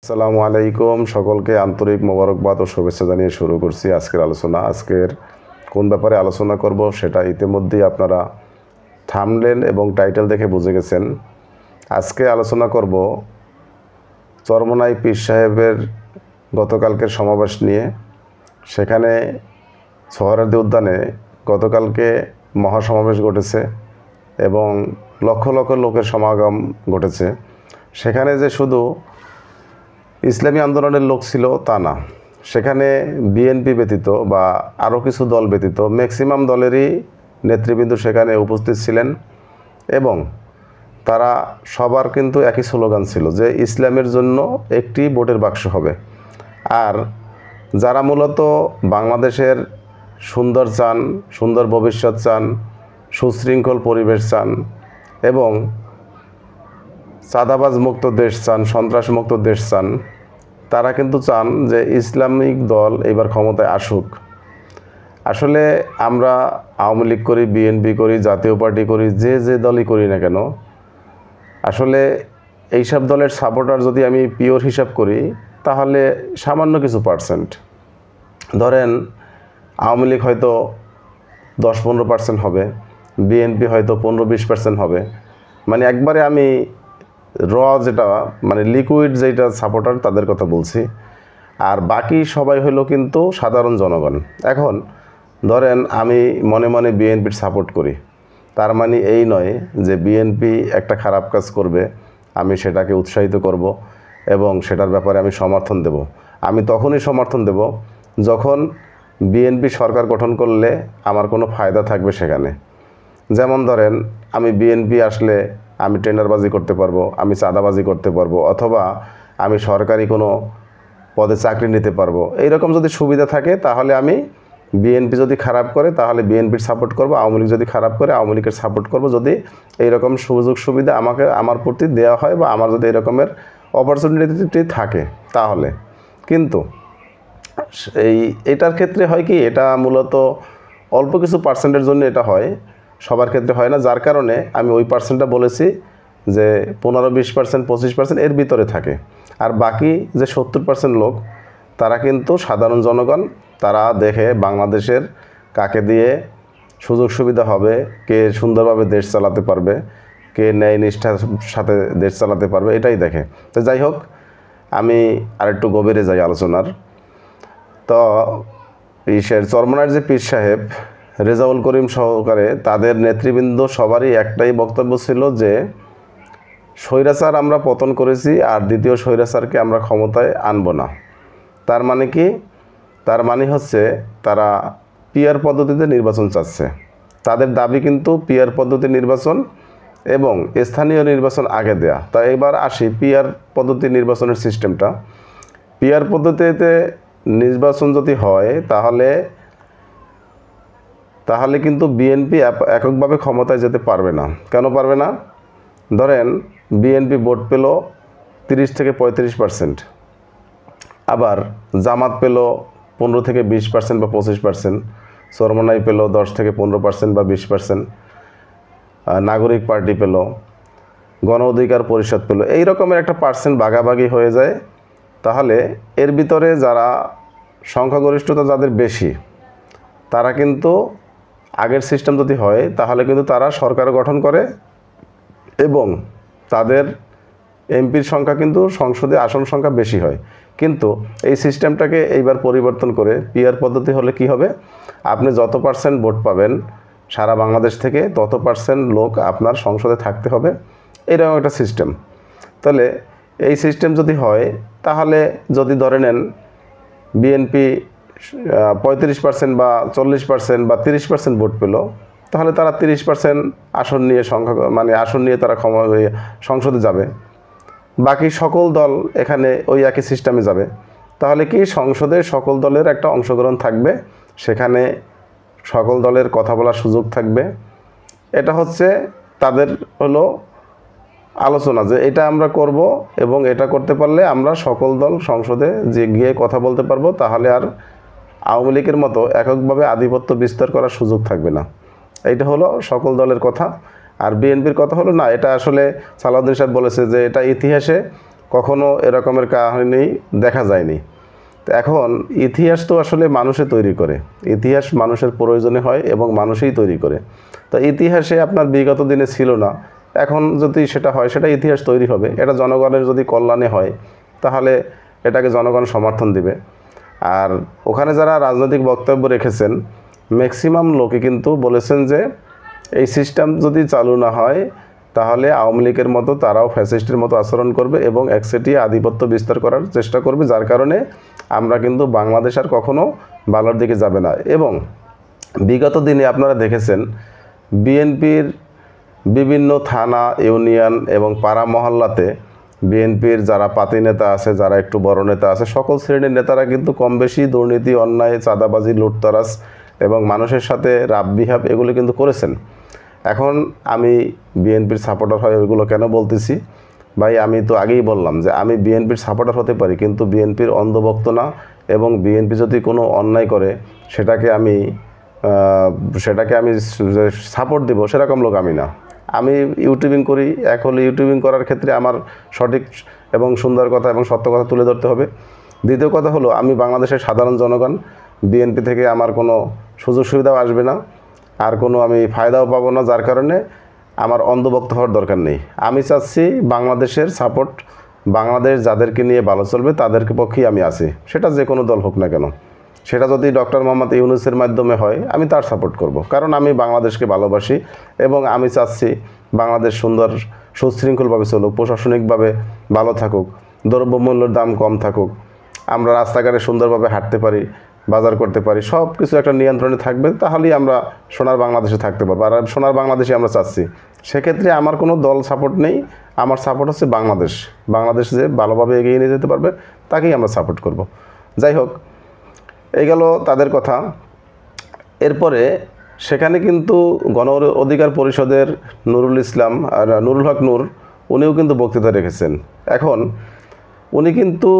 আসসালামু আলাইকুম, সকলকে আন্তরিক মোবারকবাদ ও শুভেচ্ছা জানিয়ে শুরু করছি আজকের আলোচনা। আজকের কোন ব্যাপারে আলোচনা করব সেটা ইতিমধ্যেই আপনারা থাম্বনেল এবং টাইটেল দেখে বুঝে গেছেন। আজকে আলোচনা করব চরমোনাই পীর সাহেবের গতকালকের সমাবেশ নিয়ে। সেখানে সোহরাওয়ার্দী উদ্যানে গতকালকে মহাসমাবেশ ঘটেছে এবং লক্ষ লক্ষ লোকের সমাগম ঘটেছে। সেখানে যে শুধু ইসলামী আন্দোলনের লোক ছিল তা না, সেখানে বিএনপি ব্যতীত বা আরও কিছু দল ব্যতীত ম্যাক্সিমাম দলেরই নেতৃবৃন্দ সেখানে উপস্থিত ছিলেন এবং তারা সবার কিন্তু একই স্লোগান ছিল যে ইসলামের জন্য একটি ভোটের বাক্স হবে। আর যারা মূলত বাংলাদেশের সুন্দর চান, সুন্দর ভবিষ্যৎ চান, সুশৃঙ্খল পরিবেশ চান এবং চাঁদাবাজ মুক্ত দেশ চান, সন্ত্রাস মুক্ত দেশ চান, তারা কিন্তু চান যে ইসলামিক দল এবার ক্ষমতায় আসুক। আসলে আমরা আওয়ামী লীগ করি, বিএনপি করি, জাতীয় পার্টি করি, যে দলই করি না কেন, আসলে এইসব দলের সাপোর্টার যদি আমি পিওর হিসাব করি তাহলে সামান্য কিছু পার্সেন্ট, ধরেন আওয়ামী লীগ হয়তো 10-15% হবে, বিএনপি হয়তো 15-20% হবে। মানে একবারে আমি যেটা মানে লিকুইড যেটা সাপোর্টার তাদের কথা বলছি, আর বাকি সবাই হলো কিন্তু সাধারণ জনগণ। এখন ধরেন আমি মনে মনে বিএনপির সাপোর্ট করি, তার মানে এই নয় যে বিএনপি একটা খারাপ কাজ করবে আমি সেটাকে উৎসাহিত করব এবং সেটার ব্যাপারে আমি সমর্থন দেব। আমি তখনই সমর্থন দেব যখন বিএনপি সরকার গঠন করলে আমার কোনো ফায়দা থাকবে সেখানে। যেমন ধরেন আমি বিএনপি আসলে আমি টেন্ডারবাজি করতে পারবো, আমি চাঁদাবাজি করতে পারবো, অথবা আমি সরকারি কোনো পদে চাকরি নিতে পারবো। এইরকম যদি সুবিধা থাকে তাহলে আমি বিএনপি যদি খারাপ করে তাহলে বিএনপির সাপোর্ট করব, আওয়ামী লীগ যদি খারাপ করে আওয়ামী লীগের সাপোর্ট করব, যদি এইরকম সুযোগ সুবিধা আমার প্রতি দেওয়া হয় বা আমার যদি এরকমের অপরচুনিটি থাকে তাহলে। কিন্তু এটার ক্ষেত্রে হয় কি, এটা মূলত অল্প কিছু পার্সেন্টের জন্য এটা হয়, সবার ক্ষেত্রে হয় না। যার কারণে আমি ওই পার্সেন্টটা বলেছি যে 15-20%, 25% এর ভিতরে থাকে। আর বাকি যে 70% লোক তারা কিন্তু সাধারণ জনগণ। তারা দেখে বাংলাদেশের কাকে দিয়ে সুযোগ সুবিধা হবে, কে সুন্দরভাবে দেশ চালাতে পারবে, কে ন্যায় নিষ্ঠার সাথে দেশ চালাতে পারবে, এটাই দেখে। তো যাই হোক, আমি আরেকটু গভীরে যাই আলোচনার। তো চরমোনাইর যে পীর সাহেব রেজাউল করিম সহকারে তাদের নেতৃবৃন্দ সবারই একটাই বক্তব্য ছিল যে স্বৈরাচার আমরা পতন করেছি আর দ্বিতীয় স্বৈরাচারকে আমরা ক্ষমতায় আনব না। তার মানে কি? তার মানে হচ্ছে তারা পিআর পদ্ধতিতে নির্বাচন চাচ্ছে। তাদের দাবি কিন্তু পিআর পদ্ধতি নির্বাচন এবং স্থানীয় নির্বাচন আগে দেয়া। তা এবার আসি পিআর পদ্ধতি নির্বাচনের সিস্টেমটা। পিআর পদ্ধতিতে নির্বাচন যদি হয় তাহলে কিন্তু বিএনপি এককভাবে ক্ষমতায় যেতে পারবে না। কেন পারবে না? ধরেন বিএনপি ভোট পেল 30-35%, আবার জামাত পেল 15-20% বা 25%, চরমোনাই পেল 10-15% বা 20%, নাগরিক পার্টি পেল, গণ অধিকার পরিষদ পেল, এই রকমের একটা পার্সেন্ট ভাগাভাগি হয়ে যায়। তাহলে এর ভিতরে যারা সংখ্যাগরিষ্ঠতা যাদের বেশি তারা কিন্তু আগের সিস্টেম যদি হয় তাহলে কিন্তু তারা সরকার গঠন করে এবং তাদের এমপির সংখ্যা কিন্তু সংসদে আসন সংখ্যা বেশি হয়। কিন্তু এই সিস্টেমটাকে এইবার পরিবর্তন করে পিআর পদ্ধতি হলে কি হবে, আপনি যত পার্সেন্ট ভোট পাবেন সারা বাংলাদেশ থেকে তত পার্সেন্ট লোক আপনার সংসদে থাকতে হবে, এরকম একটা সিস্টেম। তাহলে এই সিস্টেম যদি হয় তাহলে যদি ধরে নেন বিএনপি 35% বা 40% বা 30% ভোট পেল, তাহলে তারা 30% আসন নিয়ে আসন নিয়ে তারা সংসদে যাবে। বাকি সকল দল এখানে ওই একই সিস্টেমে যাবে। তাহলে কি সংসদে সকল দলের একটা অংশগ্রহণ থাকবে, সেখানে সকল দলের কথা বলার সুযোগ থাকবে। এটা হচ্ছে তাদের হলো আলোচনা যে এটা আমরা করব এবং এটা করতে পারলে আমরা সকল দল সংসদে যে গিয়ে কথা বলতে পারবো, তাহলে আর আওয়ামী লীগের মতো এককভাবে আধিপত্য বিস্তার করার সুযোগ থাকবে না। এইটা হলো সকল দলের কথা। আর বিএনপির কথা হলো না, এটা আসলে সালাউদ্দিন সাহেব বলেছে যে এটা ইতিহাসে কখনো এরকমের কাহিনী দেখা যায়নি। তো এখন ইতিহাস তো আসলে মানুষে তৈরি করে, ইতিহাস মানুষের প্রয়োজনে হয় এবং মানুষই তৈরি করে। তো ইতিহাসে আপনার বিগত দিনে ছিল না, এখন যদি সেটা হয় সেটা ইতিহাস তৈরি হবে। এটা জনগণের যদি কল্যাণে হয় তাহলে এটাকে জনগণ সমর্থন দিবে। আর ওখানে যারা রাজনৈতিক বক্তব্য রেখেছেন ম্যাক্সিমাম লোকই কিন্তু বলেছেন যে এই সিস্টেম যদি চালু না হয় তাহলে আওয়ামী লীগের মতো তারাও ফ্যাসিস্টের মতো আচরণ করবে এবং একচেটিয়া আধিপত্য বিস্তার করার চেষ্টা করবে, যার কারণে আমরা কিন্তু বাংলাদেশ আর কখনো ভালোর দিকে যাবে না। এবং বিগত দিনে আপনারা দেখেছেন বিএনপির বিভিন্ন থানা, ইউনিয়ন এবং পাড়া মহল্লাতে বিএনপির যারা পাতি নেতা আছে, যারা একটু বড় নেতা আছে, সকল শ্রেণীর নেতারা কিন্তু কম বেশি দুর্নীতি, অন্যায়, চাঁদাবাজি, লুটতরাজ এবং মানুষের সাথে রাব বিহাব এগুলো কিন্তু করেছেন। এখন আমি বিএনপির সাপোর্টার হয়ে ওইগুলো কেন বলতেছি ভাই? আমি তো আগেই বললাম যে আমি বিএনপির সাপোর্টার হতে পারি, কিন্তু বিএনপির অন্ধভক্ত না। এবং বিএনপি যদি কোনো অন্যায় করে সেটাকে আমি সাপোর্ট দিব সেরকম লোক আমি না। আমি ইউটিউবিং করি, এক হলে ইউটিউবিং করার ক্ষেত্রে আমার সঠিক এবং সুন্দর কথা এবং সত্য কথা তুলে ধরতে হবে। দ্বিতীয় কথা হলো আমি বাংলাদেশের সাধারণ জনগণ, বিএনপি থেকে আমার কোনো সুযোগ সুবিধাও আসবে না, আর কোনো আমি ফায়দাও পাবো না, যার কারণে আমার অন্ধভক্ত হওয়ার দরকার নেই। আমি চাচ্ছি বাংলাদেশের সাপোর্ট, বাংলাদেশ যাদেরকে নিয়ে ভালো চলবে তাদের পক্ষেই আমি আছি, সেটা যে কোনো দল হোক না কেন। সেটা যদি ডক্টর মোহাম্মদ ইউনূসের মাধ্যমে হয় আমি তার সাপোর্ট করব, কারণ আমি বাংলাদেশকে ভালোবাসি এবং আমি চাচ্ছি বাংলাদেশ সুন্দর সুশৃঙ্খলভাবে চলুক, প্রশাসনিকভাবে ভালো থাকুক, দ্রব্যমূল্যের দাম কম থাকুক, আমরা রাস্তাঘাটে সুন্দরভাবে হাঁটতে পারি, বাজার করতে পারি, সব কিছু একটা নিয়ন্ত্রণে থাকবে, তাহলেই আমরা সোনার বাংলাদেশে থাকতে পারবো। আর সোনার বাংলাদেশে আমরা চাচ্ছি। সেক্ষেত্রে আমার কোনো দল সাপোর্ট নেই, আমার সাপোর্ট হচ্ছে বাংলাদেশ। বাংলাদেশ যে ভালোভাবে এগিয়ে নিয়ে যেতে পারবে তাকেই আমরা সাপোর্ট করব। যাই হোক, এই গেল তাদের কথা। এরপরে সেখানে কিন্তু গণ অধিকার পরিষদের নুরুল ইসলাম আর নুরুল হক নূর উনিও কিন্তু বক্তৃতা রেখেছেন। এখন উনি কিন্তু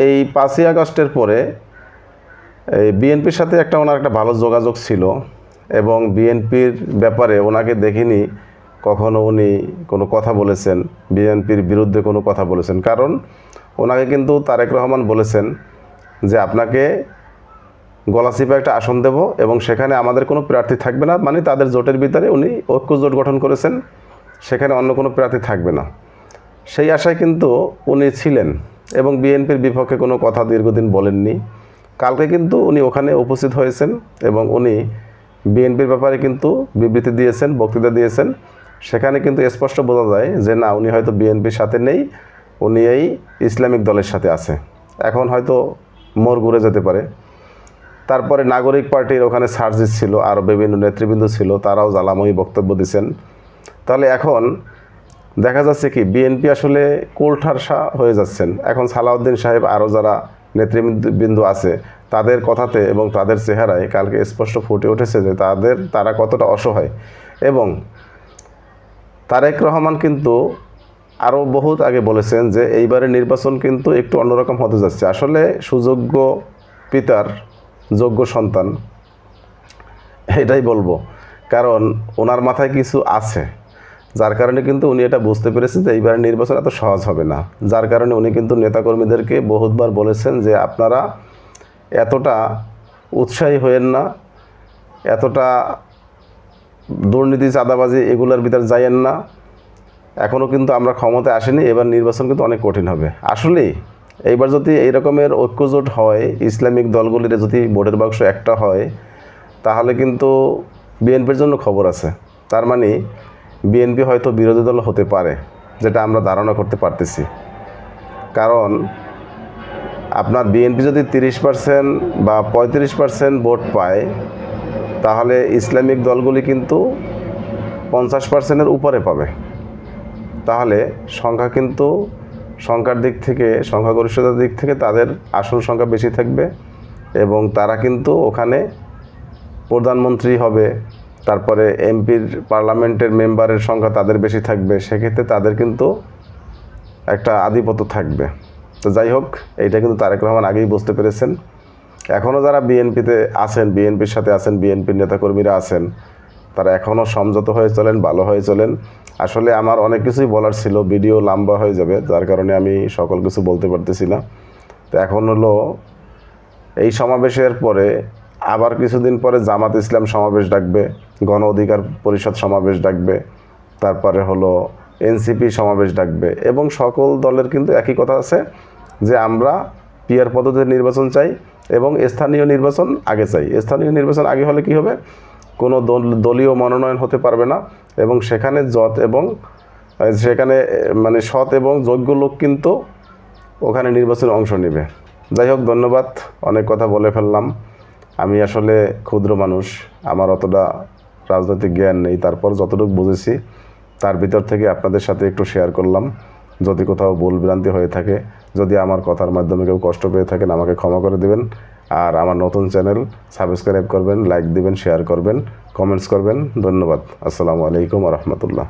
এই 5ই আগস্টের পরে এই বিএনপির সাথে ওনার একটা ভালো যোগাযোগ ছিল এবং বিএনপির ব্যাপারে ওনাকে দেখিনি কখনো উনি কোনো কথা বলেছেন, বিএনপির বিরুদ্ধে কোনো কথা বলেছেন। কারণ ওনাকে কিন্তু তারেক রহমান বলেছেন যে আপনাকে গলাচিপা একটা আসন দেব এবং সেখানে আমাদের কোনো প্রার্থী থাকবে না, মানে তাদের জোটের ভিতরে উনি ঐক্য জোট গঠন করেছেন, সেখানে অন্য কোনো প্রার্থী থাকবে না। সেই আশায় কিন্তু উনি ছিলেন এবং বিএনপির বিপক্ষে কোনো কথা দীর্ঘদিন বলেননি। কালকে কিন্তু উনি ওখানে উপস্থিত হয়েছেন এবং উনি বিএনপির ব্যাপারে কিন্তু বিবৃতি দিয়েছেন, বক্তৃতা দিয়েছেন। সেখানে কিন্তু স্পষ্ট বোঝা যায় যে না, উনি হয়তো বিএনপির সাথে নেই, উনি এই ইসলামিক দলের সাথে আছে। এখন হয়তো মোড় ঘুরে যেতে পারে। তারপরে নাগরিক পার্টির ওখানে সার্জিস ছিল, আরও বিভিন্ন নেতৃবৃন্দ ছিল, তারাও জ্বালাময়ী বক্তব্য দিচ্ছেন। তাহলে এখন দেখা যাচ্ছে কি বিএনপি আসলে কোলঠাসা হয়ে যাচ্ছেন। এখন সালাউদ্দিন সাহেব আরও যারা নেতৃবৃন্দ আছে তাদের কথাতে এবং তাদের চেহারায় কালকে স্পষ্ট ফুটে উঠেছে যে তারা কতটা অসহায়। এবং তারেক রহমান কিন্তু আরও বহুত আগে বলেছেন যে এইবারের নির্বাচন কিন্তু একটু অন্যরকম হতে যাচ্ছে। আসলে সুযোগ্য পিতার যোগ্য সন্তান, এটাই বলবো, কারণ ওনার মাথায় কিছু আছে, যার কারণে কিন্তু উনি এটা বুঝতে পেরেছেন যে এইবারের নির্বাচন এত সহজ হবে না। যার কারণে উনি কিন্তু নেতাকর্মীদেরকে বহুতবার বলেছেন যে আপনারা এতটা উৎসাহী হয়েন না, এতটা দুর্নীতি, চাঁদাবাজি এগুলোর ভিতর যাইয়েন না। এখনও কিন্তু আমরা ক্ষমতায় আসিনি, এবার নির্বাচন কিন্তু অনেক কঠিন হবে। আসলেই এইবার যদি এই রকমের ঐক্যজোট হয়, ইসলামিক দলগুলির যদি ভোটের বাক্স একটা হয়, তাহলে কিন্তু বিএনপির জন্য খবর আছে। তার মানে বিএনপি হয়তো বিরোধী দল হতে পারে, যেটা আমরা ধারণা করতে পারতেছি। কারণ আপনার বিএনপি যদি 30% বা 35% ভোট পায়, তাহলে ইসলামিক দলগুলি কিন্তু 50%-এর উপরে পাবে। তাহলে সংখ্যার দিক থেকে, সংখ্যাগরিষ্ঠতার দিক থেকে তাদের আসন সংখ্যা বেশি থাকবে এবং তারা কিন্তু ওখানে প্রধানমন্ত্রী হবে, তারপরে এমপির পার্লামেন্টের মেম্বারের সংখ্যা তাদের বেশি থাকবে। সেক্ষেত্রে তাদের কিন্তু একটা আধিপত্য থাকবে। তো যাই হোক, এইটা কিন্তু তারেক রহমান আগেই বুঝতে পেরেছেন। এখনও যারা বিএনপিতে আছেন, বিএনপির সাথে আছেন, বিএনপির নেতাকর্মীরা আছেন, তারা এখনও সমঝোত হয়ে চলেন, ভালো হয়ে চলেন। আসলে আমার অনেক কিছুই বলার ছিল, ভিডিও লম্বা হয়ে যাবে, যার কারণে আমি সকল কিছু বলতে পারতেছি না। তো এখন হলো এই সমাবেশের পরে আবার কিছুদিন পরে জামাত ইসলাম সমাবেশ ডাকবে, গণ অধিকার পরিষদ সমাবেশ ডাকবে, তারপরে হলো এনসিপি সমাবেশ ডাকবে, এবং সকল দলের কিন্তু একই কথা আছে যে আমরা পিয়ার পদ্ধতির নির্বাচন চাই এবং স্থানীয় নির্বাচন আগে চাই। স্থানীয় নির্বাচন আগে হলে কি হবে, কোনো দলীয় মনোনয়ন হতে পারবে না, এবং সেখানে মানে সৎ এবং যোগ্য লোক কিন্তু ওখানে নির্বাচনে অংশ নেবে। যাই হোক, ধন্যবাদ, অনেক কথা বলে ফেললাম। আমি আসলে ক্ষুদ্র মানুষ, আমার অতটা রাজনৈতিক জ্ঞান নেই, তারপর যতটুকু বুঝেছি তার ভিতর থেকে আপনাদের সাথে একটু শেয়ার করলাম। যদি কোথাও ভুল ভ্রান্তি হয়ে থাকে, যদি আমার কথার মাধ্যমে কেউ কষ্ট পেয়ে থাকেন, আমাকে ক্ষমা করে দেবেন। আর আমার নতুন চ্যানেল সাবস্ক্রাইব করবেন, লাইক দিবেন, শেয়ার করবেন, কমেন্টস করবেন। ধন্যবাদ। আসসালামু আলাইকুম ওয়া রাহমাতুল্লাহ।